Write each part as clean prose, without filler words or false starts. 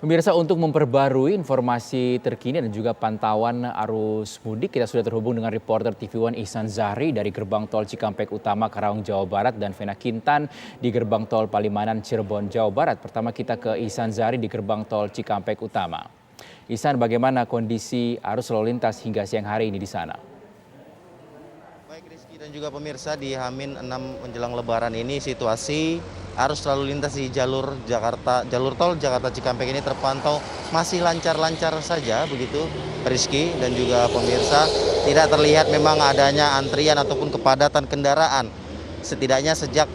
Pemirsa, untuk memperbarui informasi terkini dan juga pantauan arus mudik, kita sudah terhubung dengan reporter TV One Ihsan Zahri dari Gerbang Tol Cikampek Utama Karawang, Jawa Barat dan Vena Kintan di Gerbang Tol Palimanan, Cirebon, Jawa Barat. Pertama kita ke Ihsan Zahri di Gerbang Tol Cikampek Utama. Ihsan, bagaimana kondisi arus lalu lintas hingga siang hari ini di sana? Baik Rizky dan juga pemirsa, di H-6 menjelang Lebaran ini situasi arus lalu lintas di jalur tol Jakarta Cikampek ini terpantau masih lancar-lancar saja begitu Rizky dan juga pemirsa. Tidak terlihat memang adanya antrian ataupun kepadatan kendaraan. Setidaknya sejak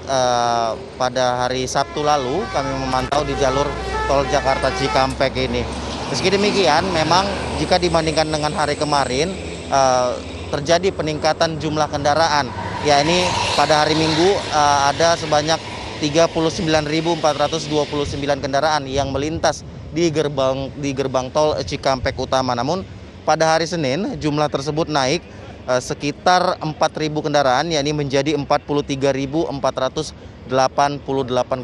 pada hari Sabtu lalu kami memantau di jalur tol Jakarta Cikampek ini. Meski demikian, memang jika dibandingkan dengan hari kemarin terjadi peningkatan jumlah kendaraan. Ya, ini pada hari Minggu ada sebanyak 39.429 kendaraan yang melintas di gerbang tol Cikampek Utama. Namun pada hari Senin jumlah tersebut naik sekitar 4.000 kendaraan, yakni menjadi 43.488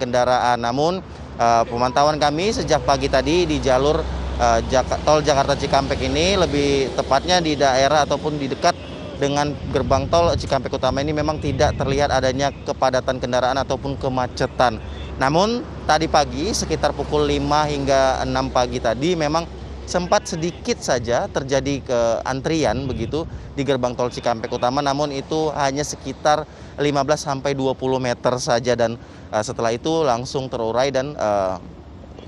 kendaraan. Namun pemantauan kami sejak pagi tadi di jalur tol Jakarta Cikampek ini, lebih tepatnya di daerah ataupun di dekat dengan gerbang tol Cikampek Utama ini, memang tidak terlihat adanya kepadatan kendaraan ataupun kemacetan. Namun tadi pagi sekitar pukul 5 hingga 6 pagi tadi memang sempat sedikit saja terjadi antrian begitu di gerbang tol Cikampek Utama, namun itu hanya sekitar 15-20 meter saja, dan setelah itu langsung terurai dan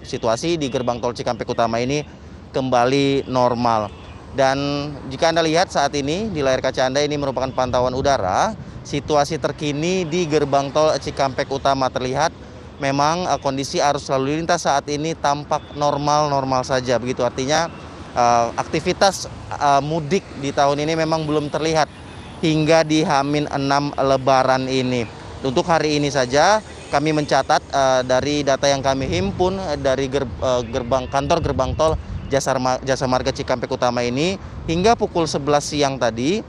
situasi di gerbang tol Cikampek Utama ini kembali normal. Dan jika Anda lihat saat ini di layar kaca Anda, ini merupakan pantauan udara. Situasi terkini di gerbang tol Cikampek Utama terlihat memang kondisi arus lalu lintas saat ini tampak normal-normal saja. Begitu artinya aktivitas mudik di tahun ini memang belum terlihat hingga di H-6 Lebaran ini. Untuk hari ini saja kami mencatat dari data yang kami himpun dari kantor gerbang tol Jasa Marga Cikampek Utama ini, hingga pukul 11 siang tadi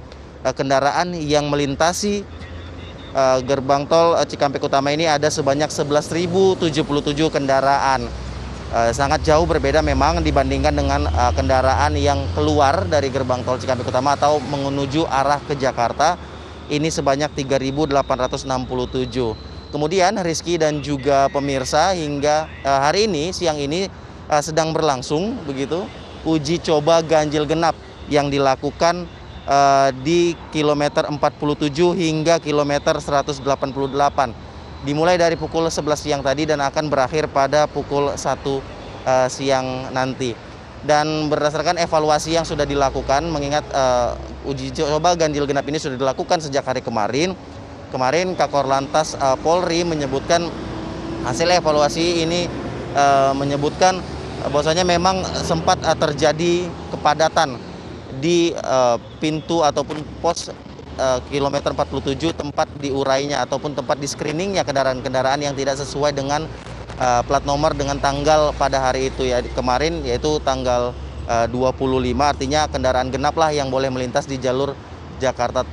kendaraan yang melintasi gerbang tol Cikampek Utama ini ada sebanyak 11.077 kendaraan. Sangat jauh berbeda memang dibandingkan dengan kendaraan yang keluar dari gerbang tol Cikampek Utama atau menuju arah ke Jakarta. Ini sebanyak 3.867. Kemudian Rizky dan juga pemirsa, hingga hari ini, siang ini sedang berlangsung begitu uji coba ganjil genap yang dilakukan di kilometer 47 hingga kilometer 188. Dimulai dari pukul 11 siang tadi dan akan berakhir pada pukul 1 siang nanti. Dan berdasarkan evaluasi yang sudah dilakukan, mengingat uji coba ganjil genap ini sudah dilakukan sejak hari kemarin. Kemarin Kakor Lantas Polri menyebutkan hasil evaluasi ini menyebutkan bahwasanya memang sempat terjadi kepadatan di pintu ataupun pos kilometer 47, tempat diurainya ataupun tempat di screeningnya kendaraan-kendaraan yang tidak sesuai dengan plat nomor dengan tanggal pada hari itu ya kemarin, yaitu tanggal 25. Artinya kendaraan genap lah yang boleh melintas di jalur Jakarta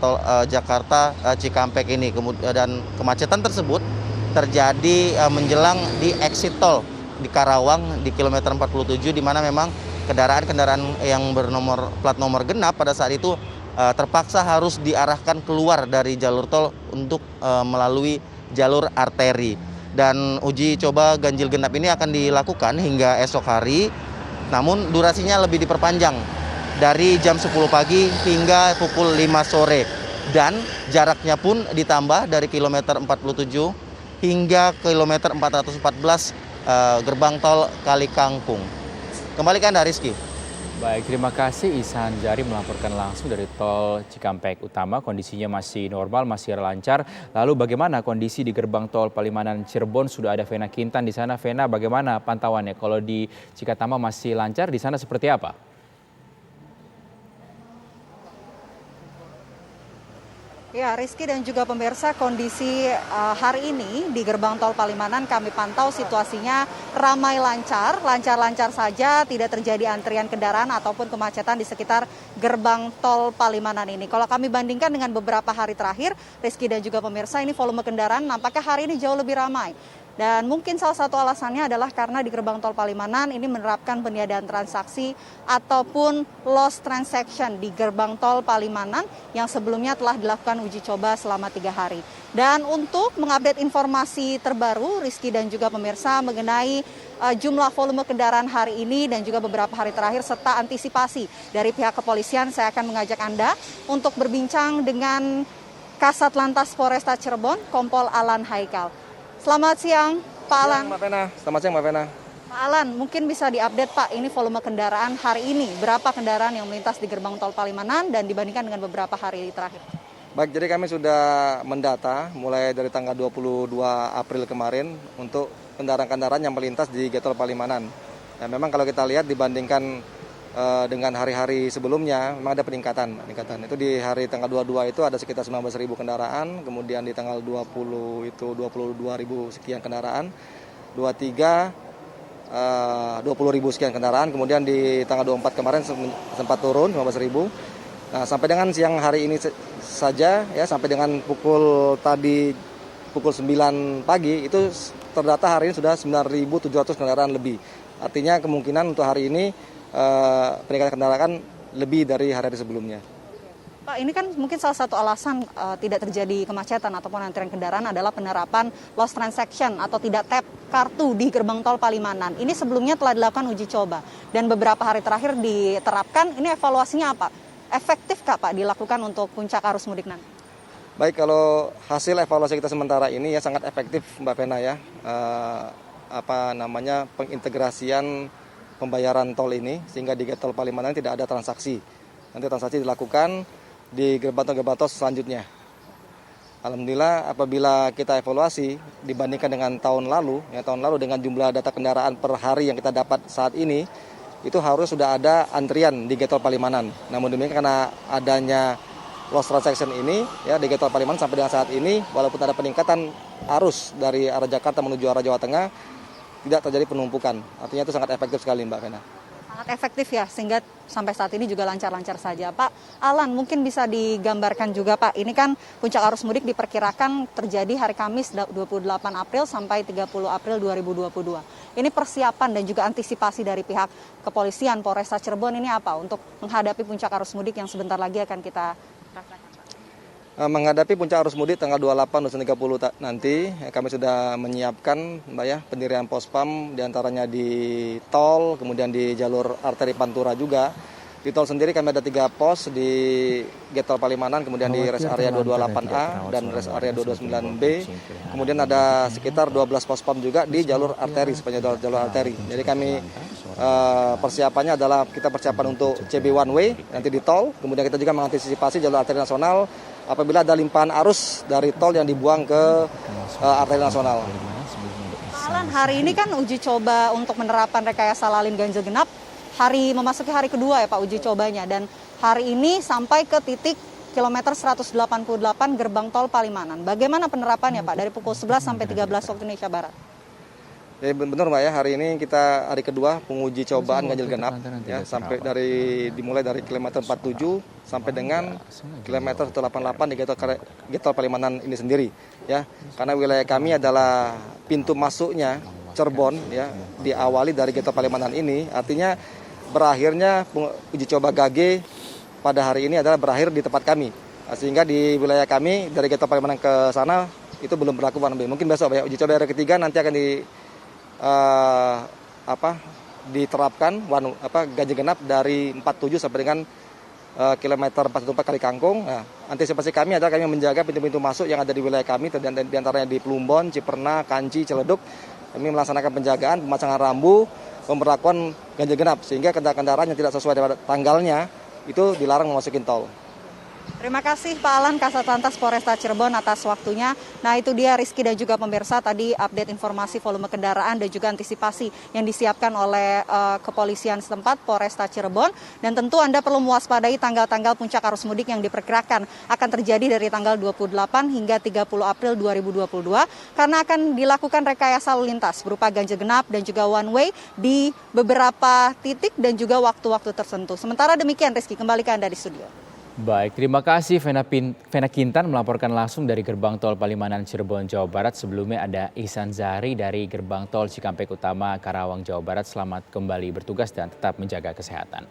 Cikampek ini. Dan kemacetan tersebut terjadi menjelang di exit tol di Karawang di kilometer 47, di mana memang kendaraan-kendaraan yang bernomor plat nomor genap pada saat itu terpaksa harus diarahkan keluar dari jalur tol untuk melalui jalur arteri. Dan uji coba ganjil genap ini akan dilakukan hingga esok hari, namun durasinya lebih diperpanjang dari jam 10 pagi hingga pukul 5 sore. Dan jaraknya pun ditambah dari kilometer 47 hingga kilometer 414 gerbang tol Kali Kangkung. Kembali ke Anda, Rizky. Baik, terima kasih Ihsan Zahri melaporkan langsung dari tol Cikampek Utama. Kondisinya masih normal, masih lancar. Lalu bagaimana kondisi di gerbang tol Palimanan Cirebon? Sudah ada Vena Kintan di sana. Vena, bagaimana pantauannya? Kalau di Cikatama masih lancar, di sana seperti apa? Ya, Rizky dan juga pemirsa, kondisi hari ini di gerbang tol Palimanan kami pantau situasinya ramai lancar saja, tidak terjadi antrian kendaraan ataupun kemacetan di sekitar gerbang tol Palimanan ini. Kalau kami bandingkan dengan beberapa hari terakhir, Rizky dan juga pemirsa, ini volume kendaraan nampaknya hari ini jauh lebih ramai. Dan mungkin salah satu alasannya adalah karena di gerbang tol Palimanan ini menerapkan peniadaan transaksi ataupun lost transaction di gerbang tol Palimanan yang sebelumnya telah dilakukan uji coba selama 3 hari. Dan untuk mengupdate informasi terbaru, Rizky dan juga pemirsa mengenai jumlah volume kendaraan hari ini dan juga beberapa hari terakhir serta antisipasi dari pihak kepolisian, saya akan mengajak Anda untuk berbincang dengan Kasat Lantas Polresta Cirebon, Kompol Alan Haikal. Selamat siang, Pak Alan. Mbak Vena. Selamat siang, Mbak Vena. Pak Alan, mungkin bisa diupdate Pak, ini volume kendaraan hari ini, berapa kendaraan yang melintas di gerbang tol Palimanan dan dibandingkan dengan beberapa hari terakhir? Baik, jadi kami sudah mendata mulai dari tanggal 22 April kemarin untuk kendaraan-kendaraan yang melintas di Getol Palimanan. Nah, memang kalau kita lihat dibandingkan dengan hari-hari sebelumnya memang ada peningkatan. Itu di hari tanggal 22 itu ada sekitar 19.000 kendaraan, kemudian di tanggal 20 itu 22.000 sekian kendaraan, 23 20.000 sekian kendaraan, kemudian di tanggal 24 kemarin sempat turun 15.000. Nah, sampai dengan siang hari ini saja ya, sampai dengan pukul 9 pagi itu terdata hari ini sudah 9.700 kendaraan lebih. Artinya kemungkinan untuk hari ini peningkatan kendaraan lebih dari hari-hari sebelumnya. Pak, ini kan mungkin salah satu alasan tidak terjadi kemacetan ataupun antrian kendaraan adalah penerapan lost transaction atau tidak tap kartu di gerbang tol Palimanan. Ini sebelumnya telah dilakukan uji coba dan beberapa hari terakhir diterapkan. Ini evaluasinya apa? Efektifkah Pak dilakukan untuk puncak arus mudik nanti? Baik, kalau hasil evaluasi kita sementara ini ya sangat efektif Mbak Vena ya. Pengintegrasian pembayaran tol ini sehingga di Getol Palimanan tidak ada transaksi. Nanti transaksi dilakukan di gerbang tol selanjutnya. Alhamdulillah apabila kita evaluasi dibandingkan dengan tahun lalu dengan jumlah data kendaraan per hari yang kita dapat saat ini itu harus sudah ada antrian di Getol Palimanan. Namun demikian karena adanya lost transaction ini ya di Getol Palimanan sampai dengan saat ini walaupun ada peningkatan arus dari arah Jakarta menuju arah Jawa Tengah tidak terjadi penumpukan. Artinya itu sangat efektif sekali Mbak Vena. Sangat efektif ya, sehingga sampai saat ini juga lancar-lancar saja. Pak Alan, mungkin bisa digambarkan juga Pak, ini kan puncak arus mudik diperkirakan terjadi hari Kamis 28 April sampai 30 April 2022. Ini persiapan dan juga antisipasi dari pihak kepolisian Polresta Cirebon ini apa untuk menghadapi puncak arus mudik yang sebentar lagi akan kita rasakan? Menghadapi puncak arus mudik tanggal 28 dan 30 nanti, kami sudah menyiapkan Mbak ya, pendirian pospam diantaranya di tol, kemudian di jalur arteri Pantura juga. Di tol sendiri kami ada 3 pos di Getol Palimanan, kemudian di rest area 228A dan rest area 229B. Kemudian ada sekitar 12 pospam juga di jalur arteri, sepanjang jalur arteri. Jadi kami persiapannya adalah kita persiapan untuk CB one way nanti di tol, kemudian kita juga mengantisipasi jalur arteri nasional apabila ada limpahan arus dari tol yang dibuang ke arteri nasional. Pak Alan, hari ini kan uji coba untuk menerapkan rekayasa lalin ganjil genap, memasuki hari kedua ya Pak uji cobanya, dan hari ini sampai ke titik kilometer 188 gerbang tol Palimanan. Bagaimana penerapannya Pak dari pukul 11 sampai 13 waktu Indonesia Barat? Ya, benar Mbak ya, hari ini kita hari kedua penguji cobaan ganjil genap ya, sampai dimulai dari kilometer 47 sampai dengan kilometer 188 di Getol Palimanan ini sendiri ya. Karena wilayah kami adalah pintu masuknya Cirebon ya, diawali dari Getol Palimanan ini, artinya berakhirnya uji coba GAG pada hari ini adalah berakhir di tempat kami. Sehingga di wilayah kami dari Getol Palimanan ke sana itu belum berlaku one way. Mungkin besok ya uji coba hari ketiga nanti akan diterapkan ganjil genap dari 47 sampai dengan kilometer 44 Kali Kangkung. Nah, antisipasi kami adalah kami menjaga pintu-pintu masuk yang ada di wilayah kami, di antaranya di Plumbon, Ciperna, Kanci, Ciledug. Kami melaksanakan penjagaan, pemasangan rambu, pemberlakuan ganjil genap sehingga kendaraan yang tidak sesuai dengan tanggalnya itu dilarang memasuki tol. Terima kasih Pak Alan, Kasat Lantas Polresta Cirebon atas waktunya. Nah itu dia Rizky dan juga pemirsa tadi update informasi volume kendaraan dan juga antisipasi yang disiapkan oleh kepolisian setempat Polresta Cirebon. Dan tentu Anda perlu mewaspadai tanggal-tanggal puncak arus mudik yang diperkirakan akan terjadi dari tanggal 28 hingga 30 April 2022 karena akan dilakukan rekayasa lalu lintas berupa ganjil genap dan juga one way di beberapa titik dan juga waktu-waktu tertentu. Sementara demikian Rizky, kembali ke Anda di studio. Baik, terima kasih Vena Kintan melaporkan langsung dari Gerbang Tol Palimanan Cirebon, Jawa Barat. Sebelumnya ada Ihsan Zahri dari Gerbang Tol Cikampek Utama, Karawang, Jawa Barat. Selamat kembali bertugas dan tetap menjaga kesehatan.